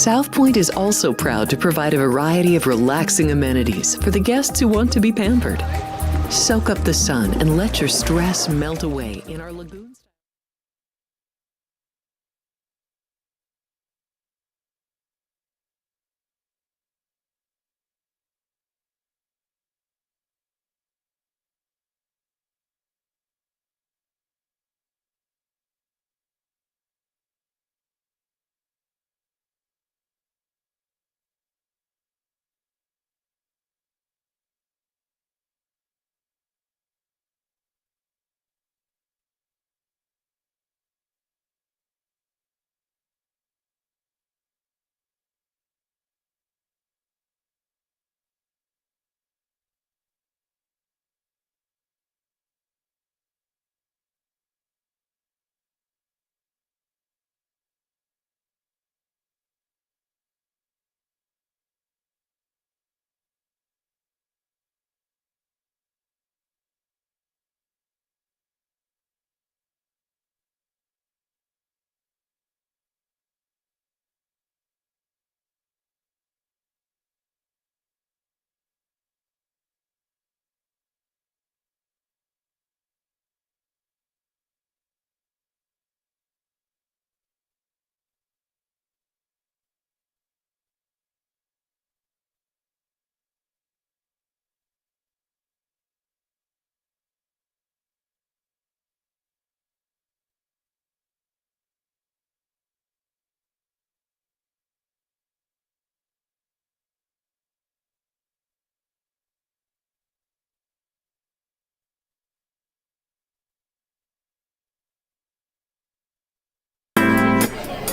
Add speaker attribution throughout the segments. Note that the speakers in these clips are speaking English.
Speaker 1: South Point is also proud to provide a variety of relaxing amenities for the guests who want to be pampered. Soak up the sun and let your stress melt away in our lagoons.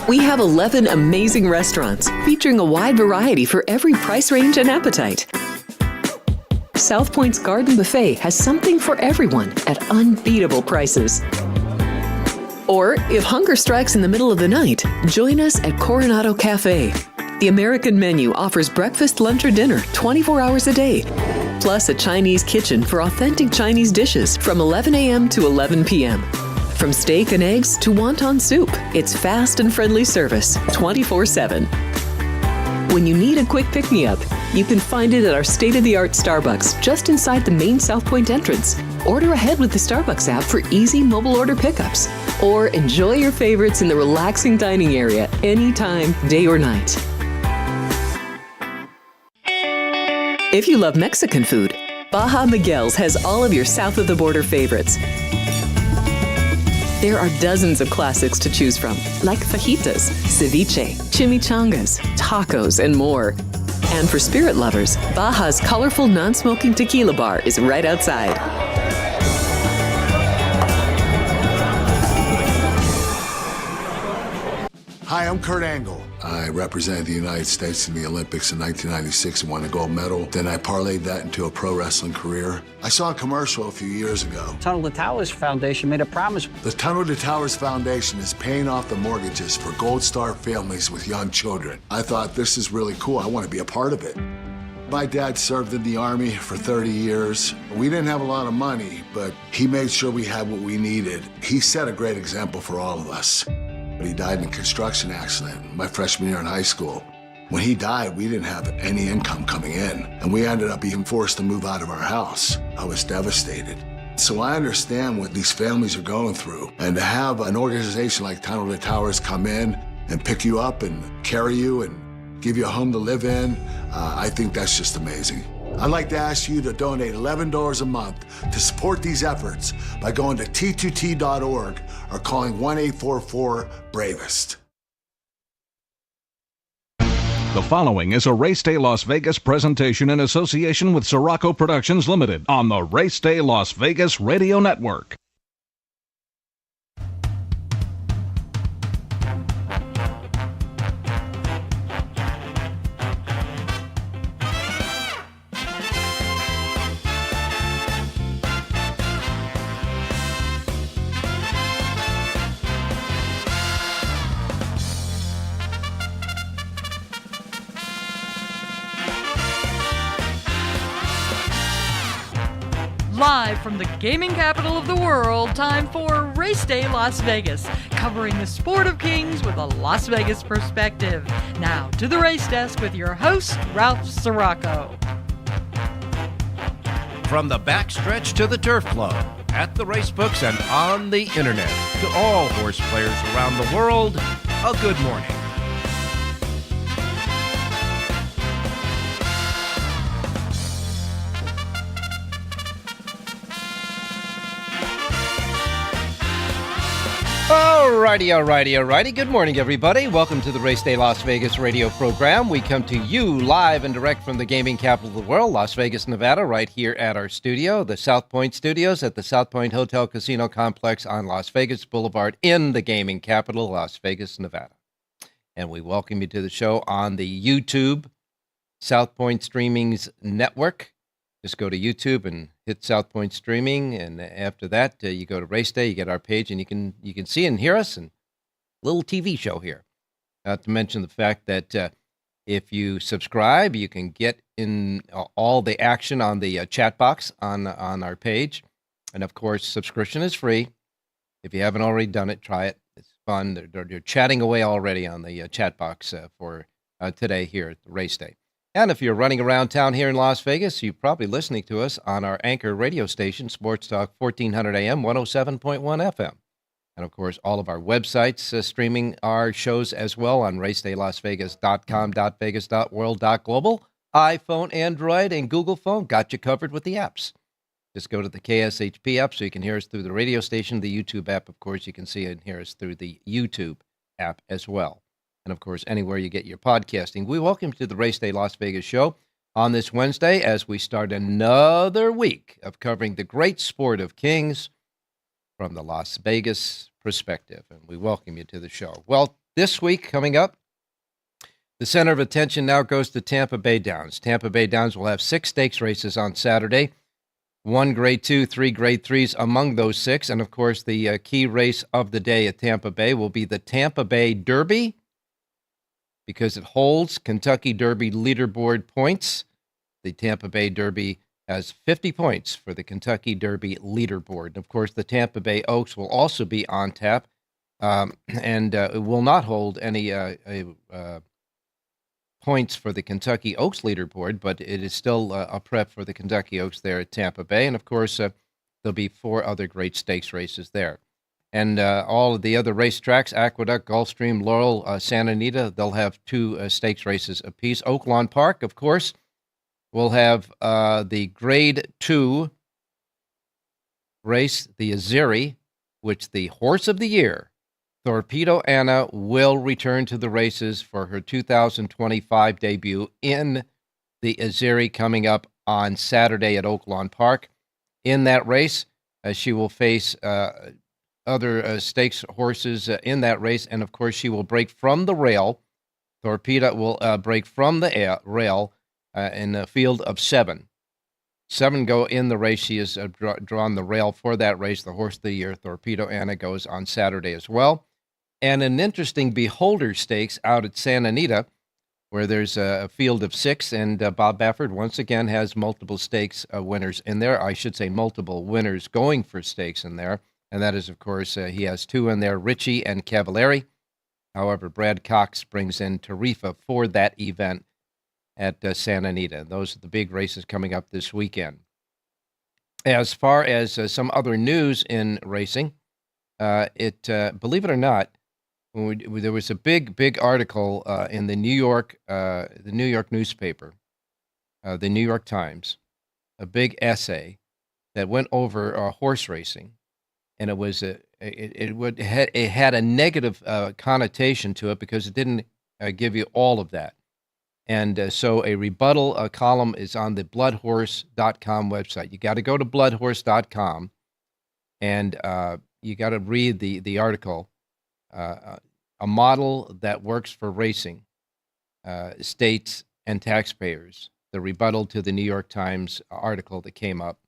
Speaker 1: We have 11 amazing restaurants featuring a wide variety for every price range and appetite. South Point's Garden Buffet has something for everyone at unbeatable prices. Or, if hunger strikes in the middle of the night, join us at Coronado Cafe. The American menu offers breakfast, lunch, or dinner 24 hours a day, plus a Chinese kitchen for authentic Chinese dishes from 11 a.m. to 11 p.m. From steak and eggs to wonton soup, it's fast and friendly service 24/7. When you need a quick pick-me-up, you can find it at our state-of-the-art Starbucks just inside the main South Point entrance. Order ahead with the Starbucks app for easy mobile order pickups. Or enjoy your favorites in the relaxing dining area anytime, day or night. If you love Mexican food, Baja Miguel's has all of your south-of-the-border favorites. There are dozens of classics to choose from, like fajitas, ceviche, chimichangas, tacos, and more. And for spirit lovers, Baja's colorful non-smoking tequila bar is right outside.
Speaker 2: Hi, I'm Kurt Angle. I represented the United States in the Olympics in 1996 and won a gold medal. Then I parlayed that into a pro wrestling career. I saw a commercial a few years ago.
Speaker 3: Tunnel to Towers Foundation made a promise.
Speaker 2: The Tunnel to Towers Foundation is paying off the mortgages for Gold Star families with young children. I thought, this is really cool. I want to be a part of it. My dad served in the Army for 30 years. We didn't have a lot of money, but he made sure we had what we needed. He set a great example for all of us. He died in a construction accident my freshman year in high school. When he died, we didn't have any income coming in, and we ended up being forced to move out of our house. I was devastated. So I understand what these families are going through, and to have an organization like Tunnel to Towers come in and pick you up and carry you and give you a home to live in, I think that's just amazing. I'd like to ask you to donate $11 a month to support these efforts by going to t2t.org or calling 1-844-BRAVEST.
Speaker 4: The following is a Race Day Las Vegas presentation in association with Siraco Productions Limited on the Race Day Las Vegas Radio Network.
Speaker 5: Live from the gaming capital of the world, time for Race Day Las Vegas, covering the sport of kings with a Las Vegas perspective. Now to the race desk with your host, Ralph Siraco.
Speaker 6: From the backstretch to the turf club, at the race books and on the internet, to all horse players around the world, a good morning. Alrighty. Good morning, everybody. Welcome to the Race Day Las Vegas radio program. We come to you live and direct from the gaming capital of the world, Las Vegas, Nevada, right here at our studio, the South Point Studios at the South Point Hotel Casino Complex on Las Vegas Boulevard in the gaming capital, Las Vegas, Nevada. And we welcome you to the show on the YouTube South Point Streaming's network. Just go to YouTube and hit South Point Streaming, and after that, you go to Race Day. You get our page, and you can see and hear us, and a little TV show here. Not to mention the fact that if you subscribe, you can get in all the action on the chat box on our page, and of course, subscription is free. If you haven't already done it, try it. It's fun. They're chatting away already on the chat box for today here at the Race Day. And if you're running around town here in Las Vegas, you're probably listening to us on our anchor radio station, Sports Talk 1400 AM, 107.1 FM. And, of course, all of our websites streaming our shows as well on racedaylasvegas.com, .vegas.world, .global, iPhone, Android, and Google phone. Got you covered with the apps. Just go to the KSHP app so you can hear us through the radio station. The YouTube app, of course, you can see and hear us through the YouTube app as well. And, of course, anywhere you get your podcasting. We welcome you to the Race Day Las Vegas show on this Wednesday as we start another week of covering the great sport of kings from the Las Vegas perspective. And we welcome you to the show. Well, this week coming up, the center of attention now goes to Tampa Bay Downs. Tampa Bay Downs will have 6 stakes races on Saturday, 1 Grade 2, 3 Grade 3s among those 6. And, of course, the key race of the day at Tampa Bay will be the Tampa Bay Derby, because it holds Kentucky Derby leaderboard points. The Tampa Bay Derby has 50 points for the Kentucky Derby leaderboard. And of course, the Tampa Bay Oaks will also be on tap, and it will not hold any points for the Kentucky Oaks leaderboard, but it is still a prep for the Kentucky Oaks there at Tampa Bay. And of course, there'll be 4 other great stakes races there. And all of the other racetracks, Aqueduct, Gulfstream, Laurel, Santa Anita, they'll have 2 stakes races apiece. Oaklawn Park, of course, will have the Grade 2 race, the Azeri, which the Horse of the Year, Torpedo Anna, will return to the races for her 2025 debut in the Azeri coming up on Saturday at Oaklawn Park. In that race, she will face other stakes horses in that race, and of course she will break from the rail. Torpedo will break from the rail in a field of 7. 7 go in the race. She has drawn the rail for that race. The Horse of the Year, Torpedo Anna, goes on Saturday as well. And an interesting Beholder Stakes out at Santa Anita, where there's a field of 6, and Bob Baffert once again has multiple stakes winners in there. I should say multiple winners going for stakes in there. And that is, of course, he has 2 in there, Ritchie and Cavalieri. However, Brad Cox brings in Tarifa for that event at Santa Anita. Those are the big races coming up this weekend. As far as some other news in racing, believe it or not, there was a big article in the New York newspaper, the New York Times, a big essay that went over horse racing. And it was it had a negative connotation to it because it didn't give you all of that. And so a rebuttal column is on the bloodhorse.com website. You got to go to bloodhorse.com, and you got to read the article. A model that works for racing, states, and taxpayers. The rebuttal to the New York Times article that came up.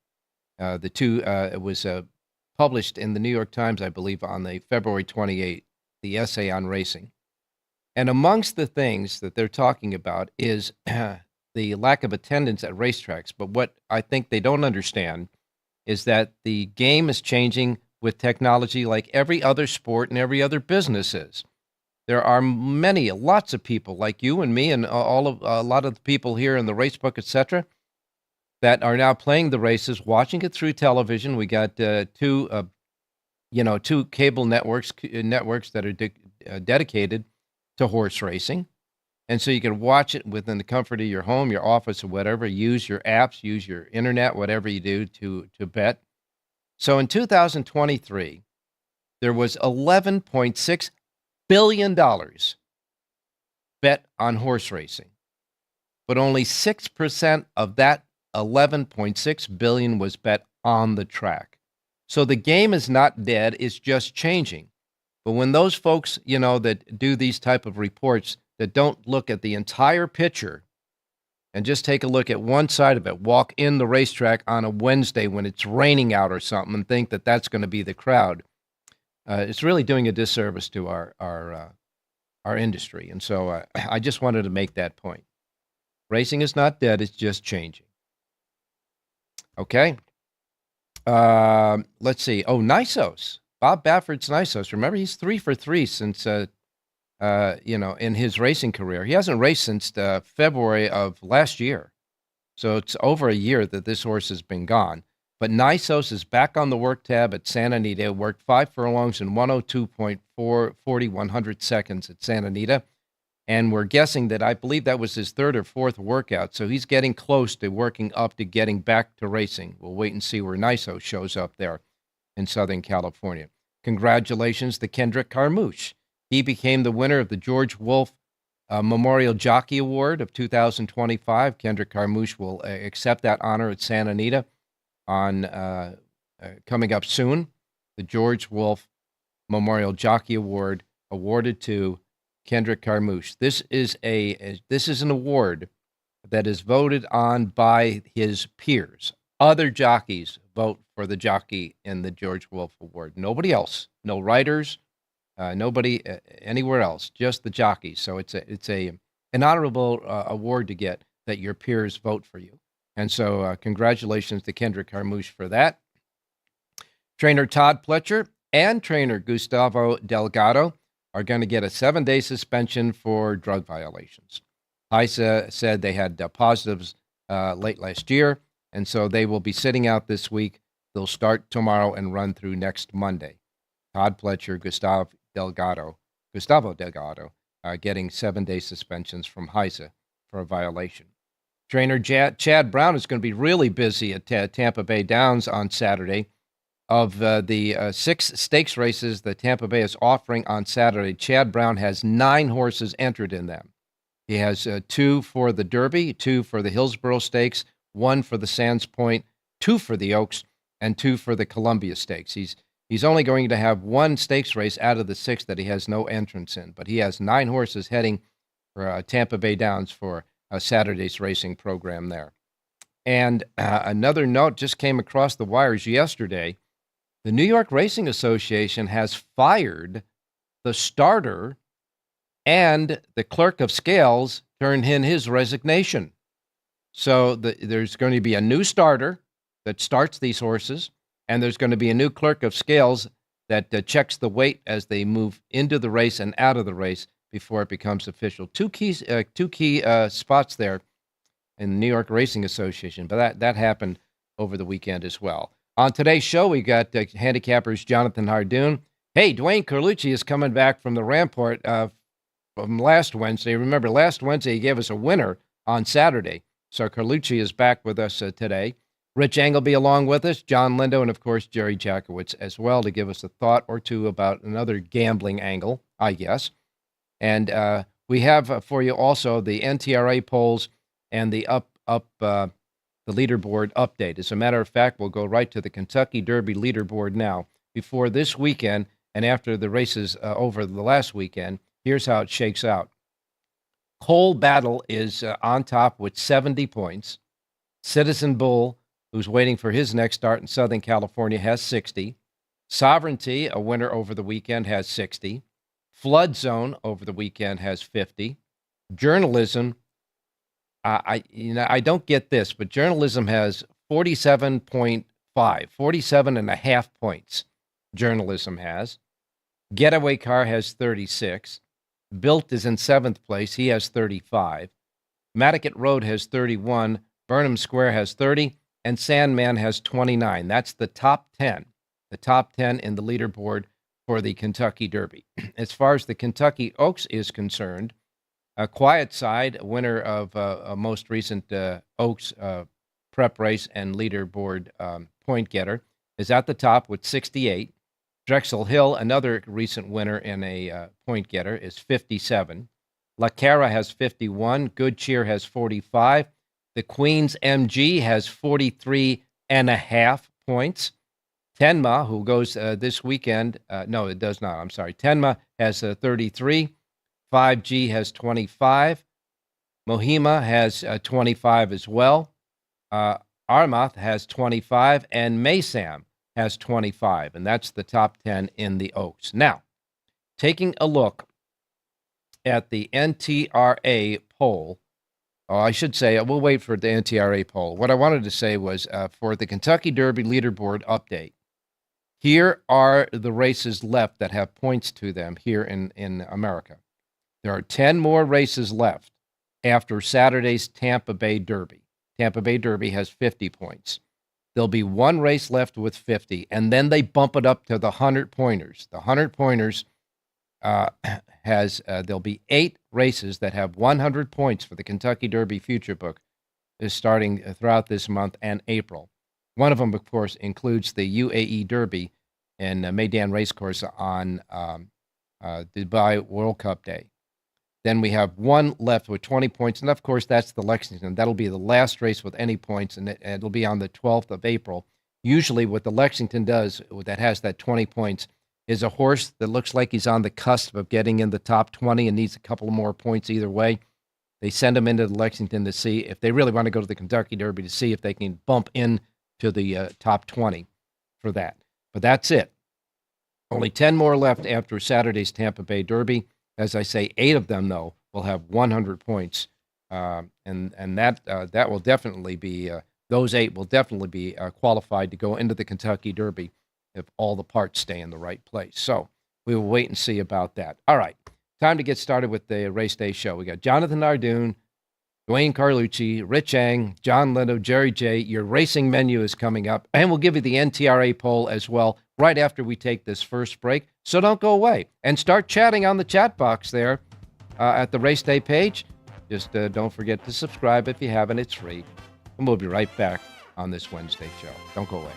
Speaker 6: It was published in the New York Times, I believe, on the February 28th, the essay on racing. And amongst the things that they're talking about is the lack of attendance at racetracks. But what I think they don't understand is that the game is changing with technology like every other sport and every other business is. There are lots of people like you and me and a lot of the people here in the Racebook, etc., that are now playing the races, watching it through television. We got two cable networks that are dedicated to horse racing. And so you can watch it within the comfort of your home, your office, or whatever. Use your apps, use your internet, whatever you do to bet. So in 2023, there was $11.6 billion bet on horse racing. But only 6% of that $11.6 billion was bet on the track. So the game is not dead, it's just changing. But when those folks, that do these type of reports that don't look at the entire picture and just take a look at one side of it, walk in the racetrack on a Wednesday when it's raining out or something and think that that's going to be the crowd, it's really doing a disservice to our industry. And so I just wanted to make that point. Racing is not dead, it's just changing. Okay. Let's see. Oh, Nysos. Bob Baffert's Nysos. Remember, he's 3 for 3 since, in his racing career. He hasn't raced since February of last year. So it's over a year that this horse has been gone. But Nysos is back on the work tab at Santa Anita. Worked 5 furlongs in 102.4 seconds at Santa Anita. And we're guessing that I believe that was his third or fourth workout. So he's getting close to working up to getting back to racing. We'll wait and see where Nysos shows up there in Southern California. Congratulations to Kendrick Carmouche. He became the winner of the George Wolfe Memorial Jockey Award of 2025. Kendrick Carmouche will accept that honor at Santa Anita on coming up soon. The George Wolfe Memorial Jockey Award awarded to Kendrick Carmouche. This is an award that is voted on by his peers. Other jockeys vote for the jockey in the George Wolfe Award. Nobody else. No writers. Nobody anywhere else. Just the jockeys. So it's an honorable award to get that your peers vote for you. And so congratulations to Kendrick Carmouche for that. Trainer Todd Pletcher and trainer Gustavo Delgado are going to get a 7-day suspension for drug violations. HISA said they had positives late last year, and so they will be sitting out this week. They'll start tomorrow and run through next Monday. Todd Pletcher, Gustavo Delgado, getting 7-day suspensions from HISA for a violation. Trainer Chad Brown is going to be really busy at Tampa Bay Downs on Saturday. Of the 6 stakes races that Tampa Bay is offering on Saturday, Chad Brown has 9 horses entered in them. He has 2 for the Derby, 2 for the Hillsborough Stakes, 1 for the Sands Point, 2 for the Oaks, and 2 for the Columbia Stakes. He's only going to have 1 stakes race out of the 6 that he has no entrance in, but he has 9 horses heading for Tampa Bay Downs for Saturday's racing program there. And another note just came across the wires yesterday. The New York Racing Association has fired the starter, and the clerk of scales turned in his resignation. So there's going to be a new starter that starts these horses, and there's going to be a new clerk of scales that checks the weight as they move into the race and out of the race before it becomes official. Two key spots there in the New York Racing Association, but that happened over the weekend as well. On today's show, we got handicappers Jonathan Hardoon. Hey, Dwayne Carlucci is coming back from the Rampart from last Wednesday. Remember, last Wednesday he gave us a winner on Saturday. So Carlucci is back with us today. Rich Engelby along with us, John Lindo, and of course Jerry Jackowitz as well to give us a thought or two about another gambling angle, I guess. And we have for you also the NTRA polls and the the leaderboard update. As a matter of fact, we'll go right to the Kentucky Derby leaderboard now. Before this weekend and after the races over the last weekend, here's how it shakes out. Cole Battle is on top with 70 points. Citizen Bull, who's waiting for his next start in Southern California, has 60. Sovereignty, a winner over the weekend, has 60. Flood Zone over the weekend has 50. Journalism, I don't get this, but Journalism has 47.5 47.5 points. Journalism has. Getaway Car has 36. Built is in 7th place. He has 35. Matticat Road has 31. Burnham Square has 30. And Sandman has 29. That's the top 10. The top 10 in the leaderboard for the Kentucky Derby. As far as the Kentucky Oaks is concerned, Quiet Side, winner of a most recent Oaks prep race and leaderboard point getter, is at the top with 68. Drexel Hill, another recent winner and a point getter, is 57. La Cara has 51. Good Cheer has 45. The Queen's MG has 43.5 points. Tenma, who goes this weekend, no, it does not. I'm sorry. Tenma has 33. 5G has 25. Mohima has 25 as well. Armath has 25. And Maysam has 25. And that's the top 10 in the Oaks. Now, taking a look at the NTRA poll, I should say, we'll wait for the NTRA poll. What I wanted to say was for the Kentucky Derby leaderboard update, here are the races left that have points to them here in America. There are 10 more races left after Saturday's Tampa Bay Derby. Tampa Bay Derby has 50 points. There'll be one race left with 50, and then they bump it up to the 100-pointers. The 100-pointers there'll be 8 races that have 100 points for the Kentucky Derby Future Book is starting throughout this month and April. One of them, of course, includes the UAE Derby in Meydan Racecourse on Dubai World Cup Day. Then we have one left with 20 points, and of course, that's the Lexington. That'll be the last race with any points, and it'll be on the 12th of April. Usually what the Lexington does that has that 20 points is a horse that looks like he's on the cusp of getting in the top 20 and needs a couple more points either way. They send him into the Lexington to see if they really want to go to the Kentucky Derby to see if they can bump in to the top 20 for that. But that's it. Only 10 more left after Saturday's Tampa Bay Derby. As I say, 8 of them, though, will have 100 points. And that will definitely be, those 8 will definitely be qualified to go into the Kentucky Derby if all the parts stay in the right place. So we will wait and see about that. All right, time to get started with the Race Day show. We got Jonathan Nardoon, Dwayne Carlucci, Rich Eng, John Leno, Jerry J. Your racing menu is coming up, and we'll give you the NTRA poll as well right after we take this first break. So don't go away and start chatting on the chat box there at the Race Day page. Just don't forget to subscribe if you haven't. It's free. And we'll be right back on this Wednesday show. Don't go away.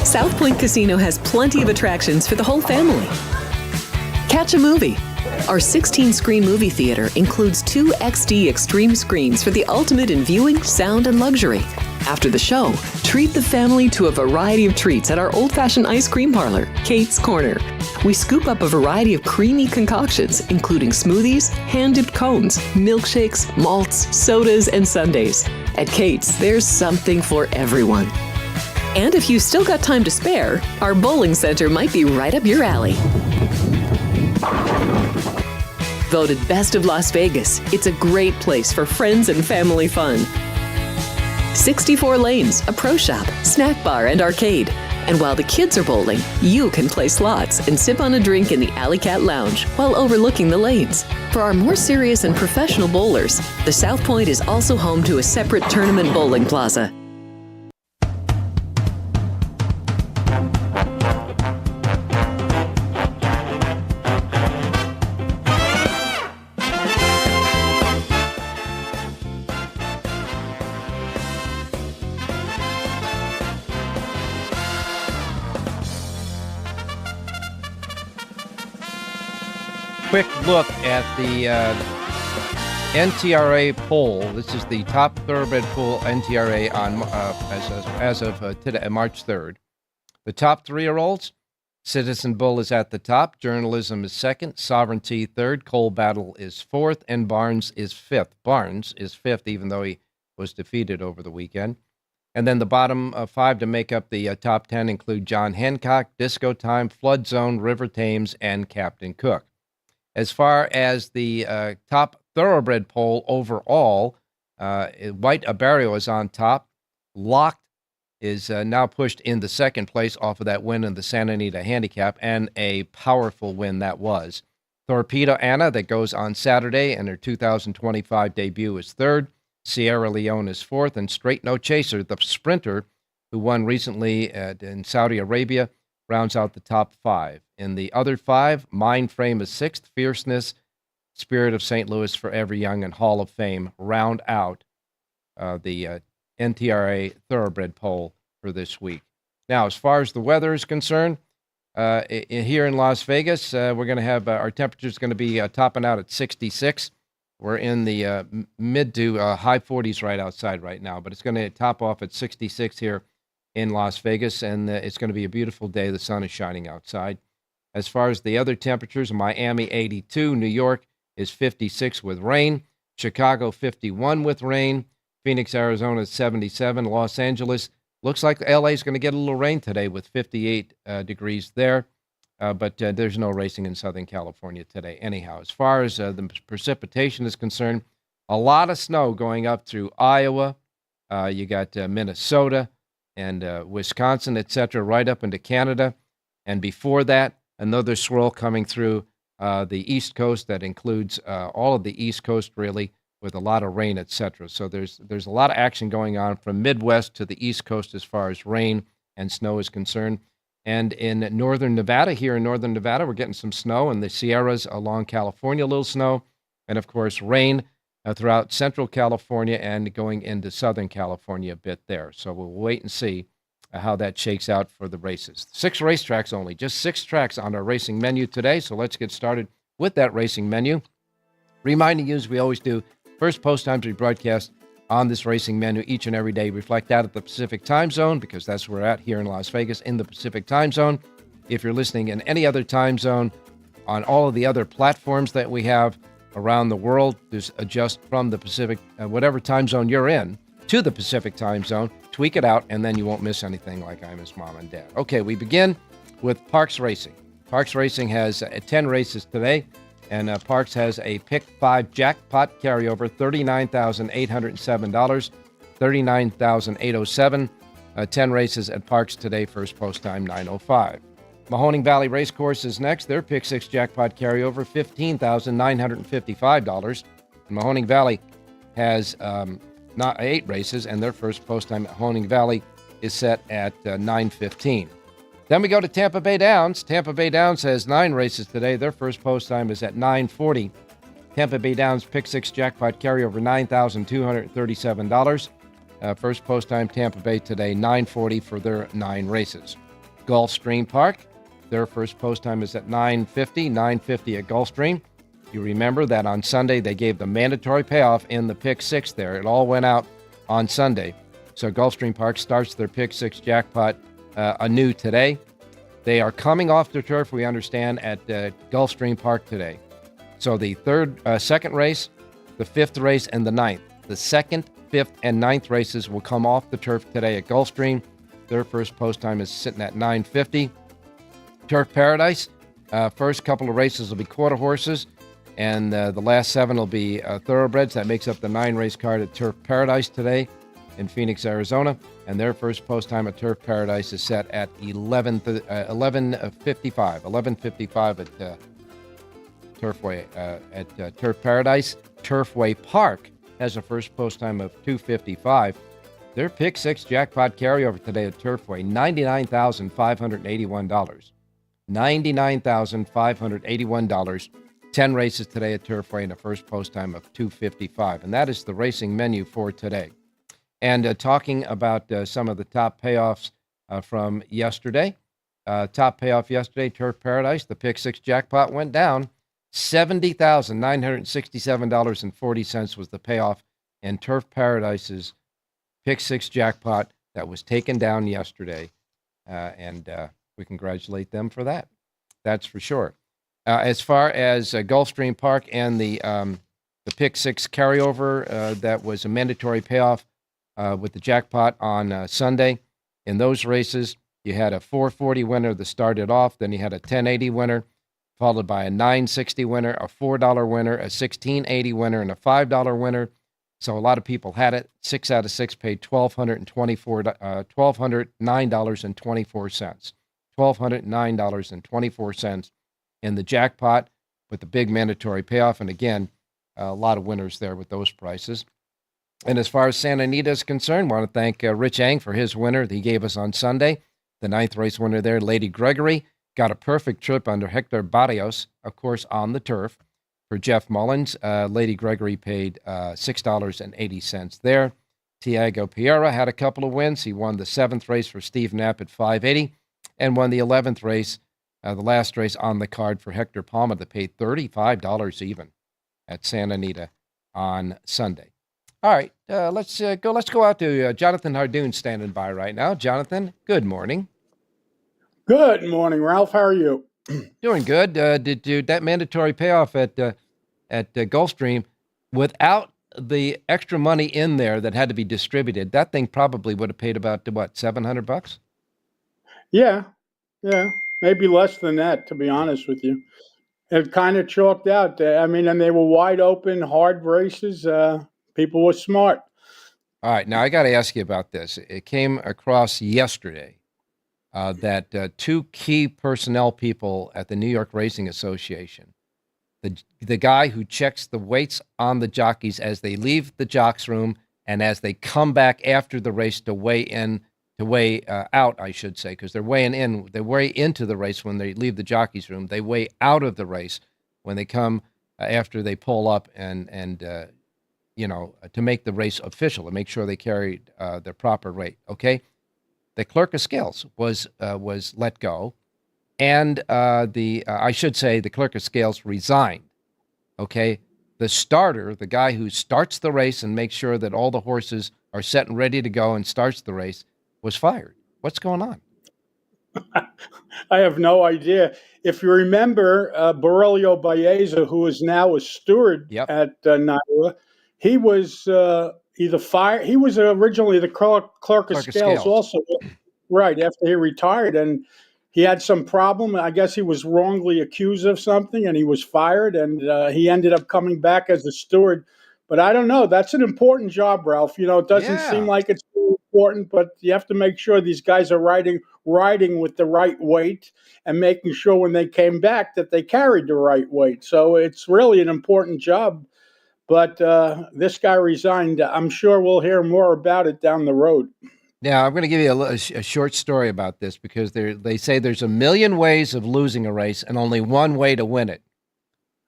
Speaker 1: South Point Casino has plenty of attractions for the whole family. Catch a movie. Our 16-screen movie theater includes 2 XD Extreme screens for the ultimate in viewing, sound, and luxury. After the show, treat the family to a variety of treats at our old-fashioned ice cream parlor, Kate's Corner. We scoop up a variety of creamy concoctions, including smoothies, hand-dipped cones, milkshakes, malts, sodas, and sundaes. At Kate's, there's something for everyone. And if you've still got time to spare, our bowling center might be right up your alley. Voted Best of Las Vegas, it's a great place for friends and family fun. 64 lanes, a pro shop, snack bar, and arcade. And while the kids are bowling, you can play slots and sip on a drink in the Alley Cat Lounge while overlooking the lanes. For our more serious and professional bowlers, the South Point is also home to a separate tournament bowling plaza.
Speaker 6: Quick look at the NTRA poll. This is the top thoroughbred poll NTRA on as of today, March 3rd. The top 3-year-olds: Citizen Bull is at the top, Journalism is second, Sovereignty third, Coal Battle is fourth, and Barnes is fifth. Barnes is fifth, even though he was defeated over the weekend. And then the bottom 5 to make up the top 10 include John Hancock, Disco Time, Flood Zone, River Thames, and Captain Cook. As far as the top thoroughbred poll overall, White Abarrio is on top. locked, is now pushed into second place off of that win in the Santa Anita Handicap, and a powerful win that was. Torpedo Anna, that goes on Saturday, and her 2025 debut is third. Sierra Leone is fourth, and Straight No Chaser, the sprinter who won recently in Saudi Arabia, rounds out the top five. In the other five, Mind Frame is sixth, Fierceness, Spirit of St. Louis, Forever Young, and Hall of Fame round out the NTRA Thoroughbred poll for this week. Now, as far as the weather is concerned, here in Las Vegas, we're going to have our temperature's going to be topping out at 66. We're in the mid to high 40s right outside right now, but it's going to top off at 66 here in Las Vegas, and it's going to be a beautiful day. The sun is shining outside. As far as the other temperatures, Miami 82, New York is 56 with rain, Chicago 51 with rain, Phoenix, Arizona 77, Los Angeles looks like LA is going to get a little rain today with 58 degrees there, but there's no racing in Southern California today anyhow. As far as the precipitation is concerned, a lot of snow going up through Iowa. You got Minnesota and Wisconsin, etc., right up into Canada. And before that, another swirl coming through the East Coast that includes all of the East Coast, really, with a lot of rain, etc. So there's a lot of action going on from Midwest to the East Coast as far as rain and snow is concerned. And in northern Nevada, here in northern Nevada, we're getting some snow. In the Sierras along California, a little snow. And, of course, rain throughout central California and going into southern California a bit there. So we'll wait and see how that shakes out for the races. 6 racetracks only, just 6 tracks on our racing menu today. So let's get started with that racing menu. Reminding you, as we always do, first post times we broadcast on this racing menu each and every day reflect that at the Pacific time zone, because that's where we're at here in Las Vegas in the Pacific time zone. If you're listening in any other time zone, on all of the other platforms that we have around the world, just adjust from the Pacific, whatever time zone you're in, to the Pacific time zone, tweak it out, and then you won't miss anything like I miss Mom and Dad. Okay, we begin with Parks Racing. Parks Racing has 10 races today. And Parks has a Pick 5 jackpot carryover, $39,807, $39,807. 10 races at Parks today, first post time 9:05. Mahoning Valley Racecourse is next. Their Pick 6 jackpot carryover, $15,955. And Mahoning Valley has 8 races, and their first post time at Mahoning Valley is set at 9:15. Then we go to Tampa Bay Downs. Tampa Bay Downs has 9 races today. Their first post time is at 9:40. Tampa Bay Downs Pick 6 jackpot carryover, $9,237. First post time Tampa Bay today, 9:40 for their 9 races. Gulfstream Park, their first post time is at 9:50 at Gulfstream. You remember that on Sunday they gave the mandatory payoff in the Pick 6 there. It all went out on Sunday. So Gulfstream Park starts their Pick 6 jackpot anew today. They are coming off the turf, we understand, at Gulfstream Park today. So the second race, the 5th race, and the 9th. The 2nd, 5th, and 9th races will come off the turf today at Gulfstream. Their first post time is sitting at 9:50. Turf Paradise, first couple of races will be quarter horses, and the last 7 will be thoroughbreds. That makes up the 9-race card at Turf Paradise today in Phoenix, Arizona. And their first post time at Turf Paradise is set at 11:55 at Turfway at Turf Paradise. Turfway Park has a first post time of 2:55. Their Pick 6 jackpot carryover today at Turfway, $99,581. $99,581. 10 races today at Turfway and a first post time of 2:55. And that is the racing menu for today. And talking about some of the top payoffs from yesterday. Top payoff yesterday, Turf Paradise, the Pick 6 jackpot went down. $70,967.40 was the payoff in Turf Paradise's Pick 6 jackpot that was taken down yesterday. And we congratulate them for that. That's for sure. As far as Gulfstream Park and the Pick 6 carryover, that was a mandatory payoff with the jackpot on Sunday. In those races, you had a 440 winner that started off, then you had a 1080 winner, followed by a 960 winner, a $4 winner, a 1680 winner, and a $5 winner. So a lot of people had it. 6 out of 6 paid $1,209.24. $1,209.24 in the jackpot with the big mandatory payoff. And again, a lot of winners there with those prices. And as far as Santa Anita is concerned, I want to thank Rich Ang for his winner that he gave us on Sunday. The 9th race winner there, Lady Gregory, got a perfect trip under Hector Barrios, of course, on the turf. For Jeff Mullins, Lady Gregory paid $6.80 there. Tiago Pereira had a couple of wins. He won the 7th race for Steve Knapp at $5.80 and won the 11th race, the last race on the card for Hector Palma that paid $35 even at Santa Anita on Sunday. All right, let's go out to Jonathan Hardoon standing by right now. Jonathan, good morning.
Speaker 7: Good morning, Ralph. How are you?
Speaker 6: Doing good. Did you that mandatory payoff at Gulfstream without the extra money in there that had to be distributed? That thing probably would have paid about what, $700?
Speaker 7: Yeah, maybe less than that, to be honest with you. It kind of chalked out. And they were wide open, hard races. People were smart.
Speaker 6: All right, now I got to ask you about this. It came across yesterday that two key personnel people at the New York Racing Association, the guy who checks the weights on the jockeys as they leave the jocks room and as they come back after the race to weigh out, I should say, because they're weighing in. They weigh into the race when they leave the jockeys room. They weigh out of the race when they come after they pull up and to make the race official, to make sure they carried their proper weight. Okay. The clerk of scales was let go, and the clerk of scales resigned. Okay, the starter, the guy who starts the race and makes sure that all the horses are set and ready to go and starts the race, was fired. What's going on?
Speaker 7: I have no idea. If you remember, Borrelio Baeza, who is now a steward at NYRA, he was either fired. He was originally the clerk of scales also, right, after he retired. And he had some problem. I guess he was wrongly accused of something, and he was fired. And he ended up coming back as a steward. But I don't know. That's an important job, Ralph. It doesn't seem like it's important, but you have to make sure these guys are riding with the right weight and making sure when they came back that they carried the right weight. So it's really an important job. But this guy resigned. I'm sure we'll hear more about it down the road.
Speaker 6: Now, I'm going to give you a short story about this because they say there's a million ways of losing a race and only one way to win it.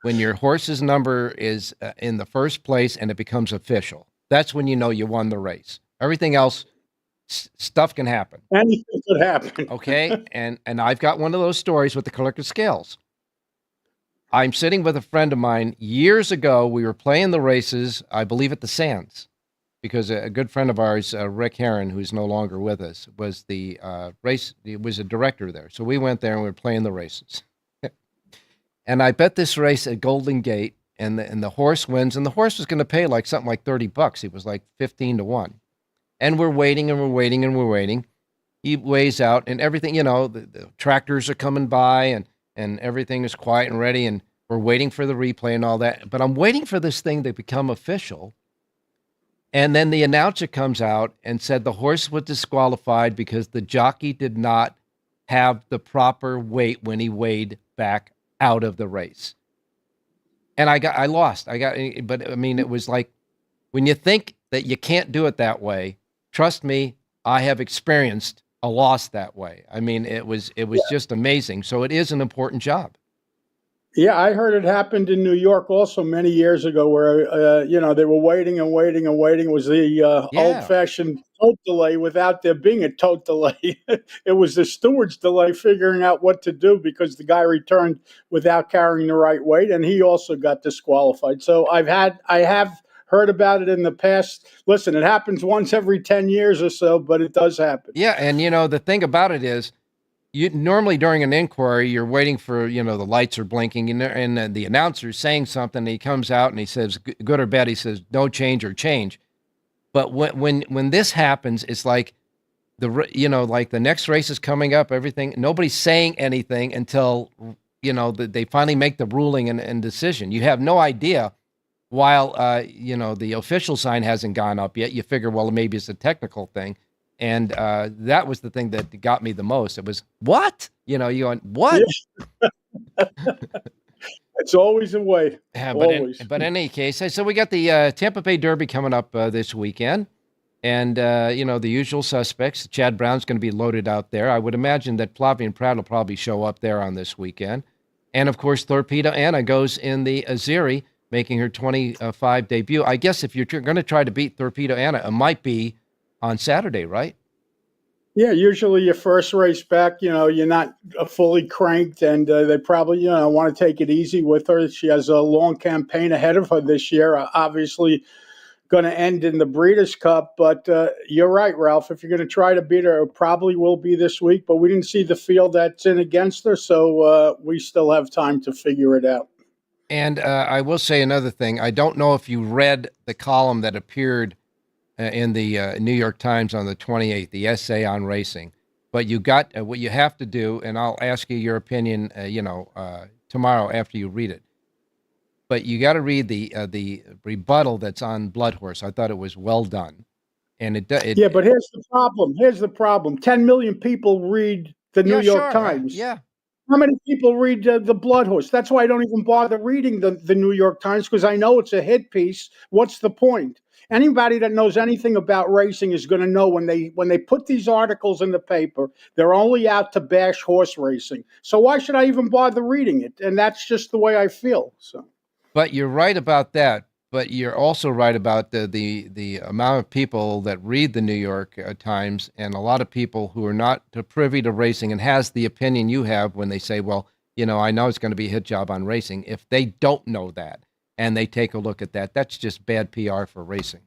Speaker 6: When your horse's number is in the first place and it becomes official, that's when you know you won the race. Everything else, stuff can happen.
Speaker 7: Anything could happen.
Speaker 6: Okay, and I've got one of those stories with the clerk of scales. I'm sitting with a friend of mine years ago. We were playing the races, I believe, at the Sands, because a good friend of ours, Rick Herron, who's no longer with us, was the race. He was a director there. So we went there and we were playing the races. And I bet this race at Golden Gate, and the horse wins, and the horse was going to pay something like $30. It was like 15-1. And we're waiting and we're waiting and we're waiting. He weighs out and everything, the tractors are coming by and everything is quiet and ready, and we're waiting for the replay and all that. But I'm waiting for this thing to become official. And then the announcer comes out and said the horse was disqualified because the jockey did not have the proper weight when he weighed back out of the race. And I lost. But I mean, it was like, when you think that you can't do it that way, trust me, I have experienced a loss that way. I mean, it was just amazing. So it is an important job.
Speaker 7: Yeah, I heard it happened in New York also many years ago where, they were waiting and waiting and waiting. It was the old-fashioned tote delay without there being a tote delay. It was the steward's delay figuring out what to do because the guy returned without carrying the right weight, and he also got disqualified. So I have heard about it in the past. Listen, it happens once every 10 years or so, but it does happen.
Speaker 6: Yeah, and the thing about it is, you normally during an inquiry, you're waiting for, the lights are blinking and the announcer's saying something. And he comes out and he says, good or bad. He says, no change or change. But when this happens, it's like like the next race is coming up, everything, nobody's saying anything until, they finally make the ruling and decision. You have no idea while, the official sign hasn't gone up yet. You figure, well, maybe it's a technical thing. And that was the thing that got me the most. It was, what? You went, what?
Speaker 7: Yeah. It's always a way.
Speaker 6: Yeah,
Speaker 7: Always.
Speaker 6: But in any case, so we got the Tampa Bay Derby coming up this weekend. And, the usual suspects. Chad Brown's going to be loaded out there. I would imagine that Flavien Prat will probably show up there on this weekend. And, of course, Torpedo Anna goes in the Azeri, making her 25 debut. I guess if you're going to try to beat Torpedo Anna, it might be on Saturday, right?
Speaker 7: Yeah, usually your first race back, you're not fully cranked, and they probably, want to take it easy with her. She has a long campaign ahead of her this year, obviously going to end in the Breeders' Cup. But you're right, Ralph. If you're going to try to beat her, it probably will be this week. But we didn't see the field that's in against her, so we still have time to figure it out.
Speaker 6: And I will say another thing. I don't know if you read the column that appeared in the New York Times on the 28th, the essay on racing. But you got what you have to do, and I'll ask you your opinion, tomorrow after you read it. But you got to read the rebuttal that's on Blood Horse. I thought it was well done, and
Speaker 7: yeah. But here's the problem. 10 million people read the New York Times.
Speaker 6: Yeah.
Speaker 7: How many people read the Blood Horse? That's why I don't even bother reading the New York Times, because I know it's a hit piece. What's the point? Anybody that knows anything about racing is going to know when they put these articles in the paper, they're only out to bash horse racing. So why should I even bother reading it? And that's just the way I feel. So.
Speaker 6: But you're right about that. But you're also right about the amount of people that read the New York Times, and a lot of people who are not privy to racing and has the opinion you have when they say, well, I know it's going to be a hit job on racing. If they don't know that and they take a look at that, that's just bad PR for racing.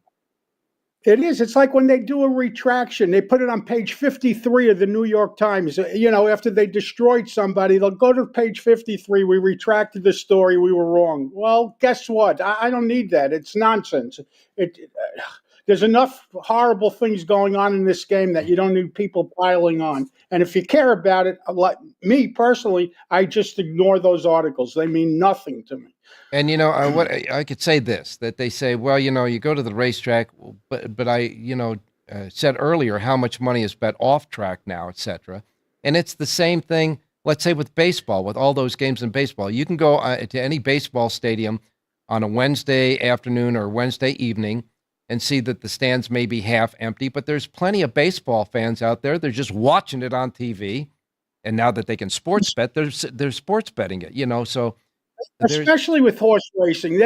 Speaker 7: It is. It's like when they do a retraction, they put it on page 53 of the New York Times. After they destroyed somebody, they'll go to page 53. We retracted the story. We were wrong. Well, guess what? I don't need that. It's nonsense. There's enough horrible things going on in this game that you don't need people piling on. And if you care about it, like me personally, I just ignore those articles. They mean nothing to me.
Speaker 6: And, what I could say this, that they say, well, you go to the racetrack, but I, said earlier how much money is bet off track now, et cetera. And it's the same thing, let's say, with baseball, with all those games in baseball. You can go to any baseball stadium on a Wednesday afternoon or Wednesday evening and see that the stands may be half empty, but there's plenty of baseball fans out there. They're just watching it on TV. And now that they can sports bet, they're sports betting it, so.
Speaker 7: Especially with horse racing.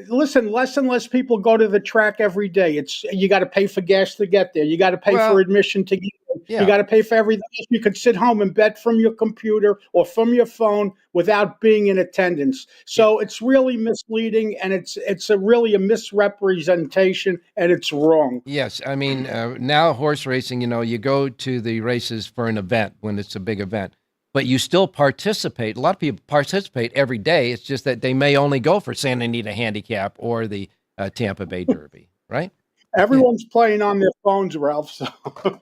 Speaker 7: Listen, less and less people go to the track every day. You got to pay for gas to get there. You got to pay for admission to get there. Yeah. You got to pay for everything. You could sit home and bet from your computer or from your phone without being in attendance. So it's really misleading, and it's really a misrepresentation, and it's wrong.
Speaker 6: Yes, I mean, now horse racing, you go to the races for an event when it's a big event. But you still participate. A lot of people participate every day. It's just that they may only go for Santa Anita Handicap or the Tampa Bay Derby, right?
Speaker 7: Everyone's playing on their phones, Ralph. So.
Speaker 6: All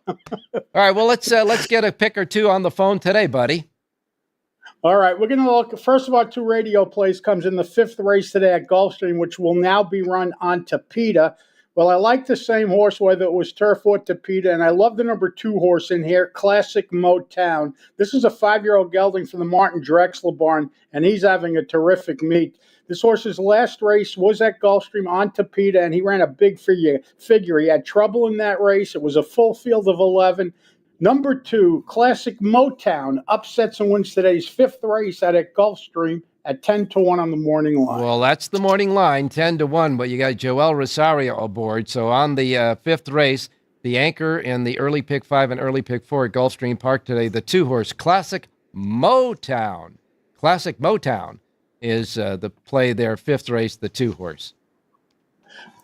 Speaker 6: right, well, let's get a pick or two on the phone today, buddy.
Speaker 7: All right, we're going to look. First of our two radio plays comes in the fifth race today at Gulfstream, which will now be run on Tapeta. Well, I like the same horse, whether it was turf or Tapeta, and I love the number 2 horse in here, Classic Motown. This is a 5-year-old gelding from the Martin Drexler barn, and he's having a terrific meet. This horse's last race was at Gulfstream on Tapeta, and he ran a big figure. He had trouble in that race. It was a full field of 11. Number 2, Classic Motown, upsets and wins today's 5th race at Gulfstream at 10-1 on the morning line.
Speaker 6: Well, that's the morning line, 10-1, but you got Joel Rosario aboard. So on the 5th race, the anchor in the early pick 5 and early pick 4 at Gulfstream Park today, the 2-horse Classic Motown. Classic Motown is the play there, 5th race, the 2-horse.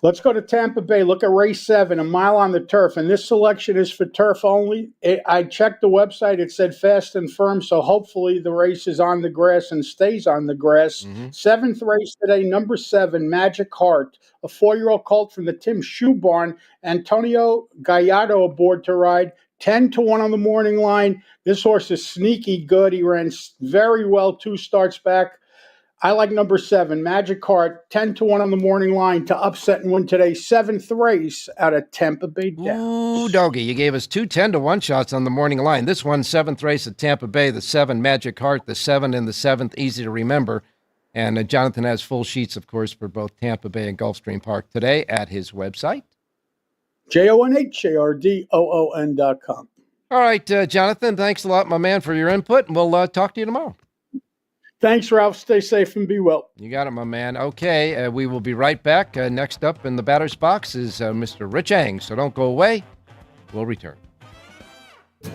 Speaker 7: Let's go to Tampa Bay. Look at race 7, a mile on the turf. And this selection is for turf only. I checked the website. It said fast and firm. So hopefully the race is on the grass and stays on the grass. 7th race today, number 7, Magic Heart, a 4-year-old colt from the Tim Shoe Barn. Antonio Gallardo aboard to ride. 10-1 on the morning line. This horse is sneaky good. He ran very well 2 starts back. I like number 7, Magic Heart, 10-1 on the morning line to upset and win today's 7th race out of Tampa Bay Downs.
Speaker 6: Ooh, doggy. You gave us 2 10-1 shots on the morning line. This one, 7th race at Tampa Bay, the 7, Magic Heart, the 7 in the 7th, easy to remember. And Jonathan has full sheets, of course, for both Tampa Bay and Gulfstream Park today at his website.
Speaker 7: JONHARDOON.com.
Speaker 6: All right, Jonathan, thanks a lot, my man, for your input, and we'll talk to you tomorrow.
Speaker 7: Thanks, Ralph. Stay safe and be well.
Speaker 6: You got it, my man. Okay, we will be right back. Next up in the batter's box is Mr. Rich Eng, so don't go away. We'll return.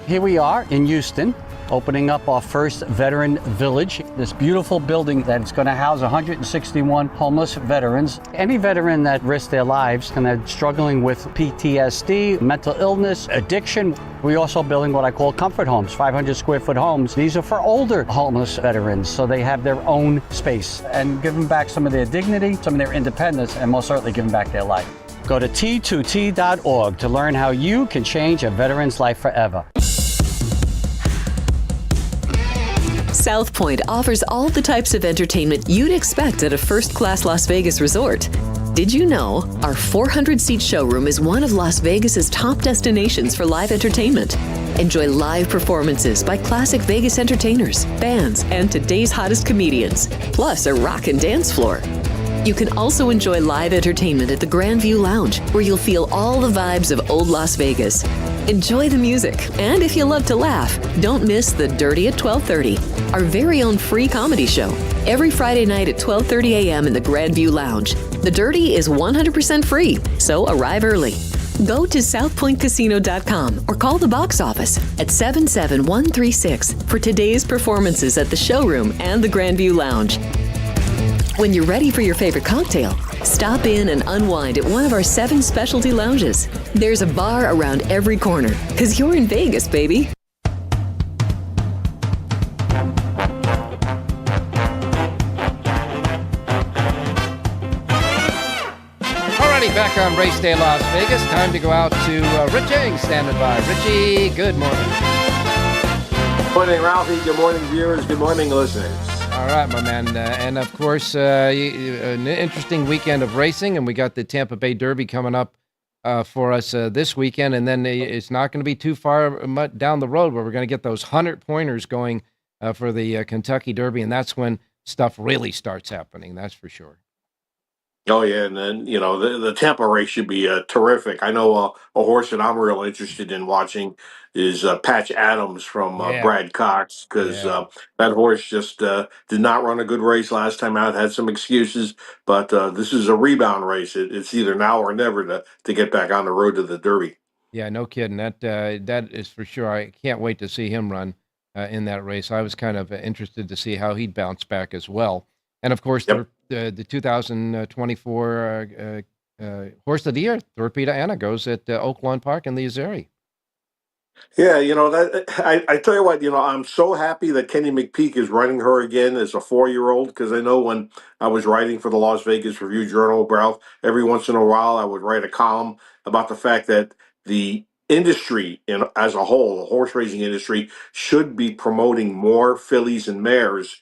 Speaker 3: Here we are in Houston, opening up our first veteran village. This beautiful building that's going to house 161 homeless veterans. Any veteran that risks their lives and they're struggling with PTSD, mental illness, addiction. We're also building what I call comfort homes, 500 square foot homes. These are for older homeless veterans, so they have their own space and give them back some of their dignity, some of their independence, and most certainly give them back their life. Go to T2T.org to learn how you can change a veteran's life forever.
Speaker 1: South Point offers all the types of entertainment you'd expect at a first-class Las Vegas resort. Did you know our 400-seat showroom is one of Las Vegas's top destinations for live entertainment? Enjoy live performances by classic Vegas entertainers, bands, and today's hottest comedians, plus a rock and dance floor. You can also enjoy live entertainment at the Grandview Lounge, where you'll feel all the vibes of old Las Vegas. Enjoy the music, and if you love to laugh, don't miss The Dirty at 12:30, our very own free comedy show, every Friday night at 12:30 a.m. in the Grandview Lounge. The Dirty is 100% free, so arrive early. Go to southpointcasino.com or call the box office at 77136 for today's performances at the showroom and the Grandview Lounge. When you're ready for your favorite cocktail, stop in and unwind at one of our 7 specialty lounges. There's a bar around every corner, because you're in Vegas, baby.
Speaker 6: Alrighty, back on Race Day Las Vegas. Time to go out to Rich Eng standing by. Richie, good morning.
Speaker 8: Good morning, Ralphie. Good morning, viewers. Good morning, listeners.
Speaker 6: All right, my man. And, of course, an interesting weekend of racing, and we got the Tampa Bay Derby coming up for us this weekend, and then it's not going to be too far down the road where we're going to get those 100-pointers going for the Kentucky Derby, and that's when stuff really starts happening, that's for sure.
Speaker 8: Oh, yeah, and then, the Tampa race should be terrific. I know a horse that I'm real interested in watching is Patch Adams from Brad Cox, because that horse just did not run a good race last time out, had some excuses, but this is a rebound race. It's either now or never to get back on the road to the Derby.
Speaker 6: Yeah, no kidding. That is for sure. I can't wait to see him run in that race. I was kind of interested to see how he'd bounce back as well. And, of course, the 2024 Horse of the Year, Torpedo Anna, goes at Oak Lawn Park in the Azeri.
Speaker 8: Yeah, I tell you what, I'm so happy that Kenny McPeak is running her again as a 4-year-old, because I know when I was writing for the Las Vegas Review-Journal, Ralph, every once in a while I would write a column about the fact that the industry as a whole, the horse racing industry, should be promoting more fillies and mares,